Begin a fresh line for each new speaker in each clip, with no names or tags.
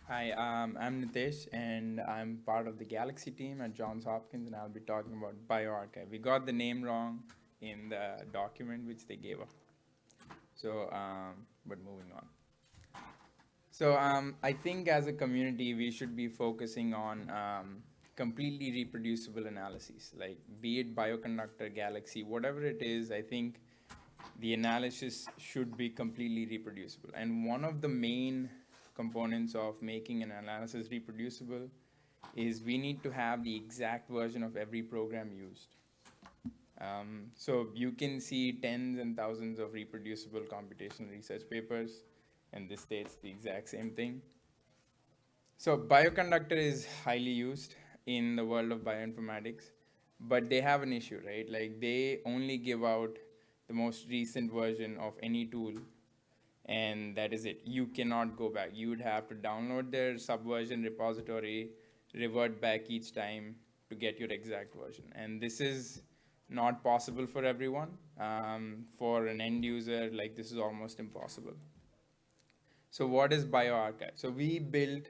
Hi, I'm Nitesh, and I'm part of the Galaxy team at Johns Hopkins, and I'll be talking about BioArchive. We got the name wrong in the document which they gave us. But moving on. I think as a community, we should be focusing on completely reproducible analyses, like be it Bioconductor, Galaxy, whatever it is. I think the analysis should be completely reproducible. And one of the main components of making an analysis reproducible is we need to have the exact version of every program used. So you can see tens and thousands of reproducible computational research papers, and this states the exact same thing. So Bioconductor is highly used in the world of bioinformatics, but they have an issue, right? Like they only give out the most recent version of any tool, and that is it. You cannot go back. You would have to download their subversion repository, revert back each time to get your exact version. And this is not possible for everyone. For an end user, like this is almost impossible. So what is BioArchive? So we built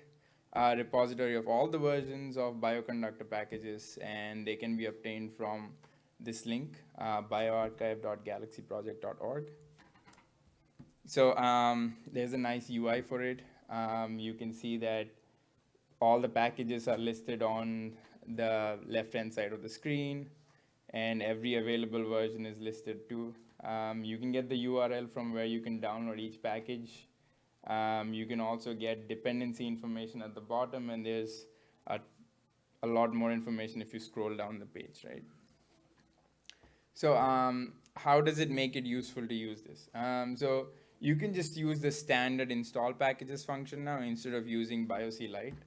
a repository of all the versions of Bioconductor packages, and they can be obtained from this link, bioarchive.galaxyproject.org. So there's a nice UI for it. You can see that all the packages are listed on the left-hand side of the screen, and every available version is listed too. You can get the URL from where you can download each package. You can also get dependency information at the bottom, and there's a lot more information if you scroll down the page, right? So how does it make it useful to use this? So you can just use the standard install packages function now instead of using BioC Lite.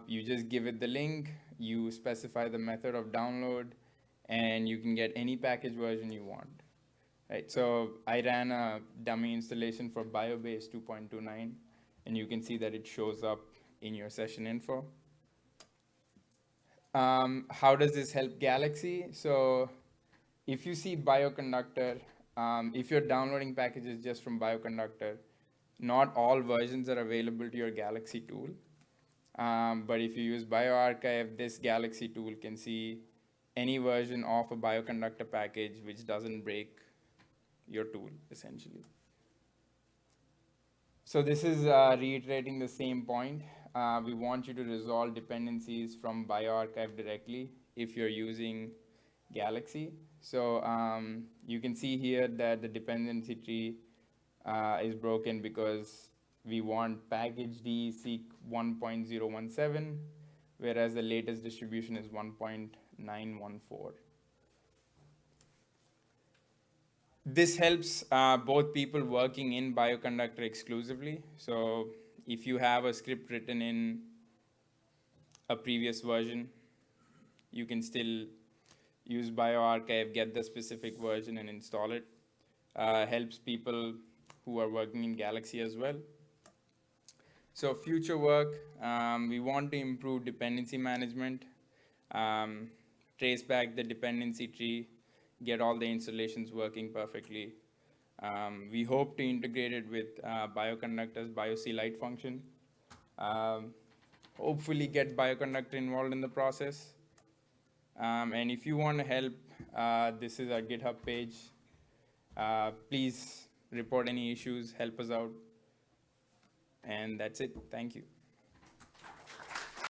You just give it the link, you specify the method of download, and you can get any package version you want. Right, so I ran a dummy installation for BioBase 2.29, and you can see that it shows up in your session info. How does this help Galaxy? So if you see Bioconductor, if you're downloading packages just from Bioconductor, not all versions are available to your Galaxy tool. But if you use BioArchive, this Galaxy tool can see any version of a Bioconductor package which doesn't break your tool, essentially. So this is reiterating the same point. We want you to resolve dependencies from BioArchive directly if you're using Galaxy. So you can see here that the dependency tree is broken because we want package D seek 1.017, whereas the latest distribution is 1.914. This helps both people working in Bioconductor exclusively. So if you have a script written in a previous version, you can still use BioArchive, get the specific version and install it. Helps people who are working in Galaxy as well. So future work, we want to improve dependency management, trace back the dependency tree, get all the installations working perfectly. We hope to integrate it with Bioconductor's BioC Lite function. Hopefully get Bioconductor involved in the process. And if you want to help, this is our GitHub page. Please report any issues, help us out. And that's it. Thank you.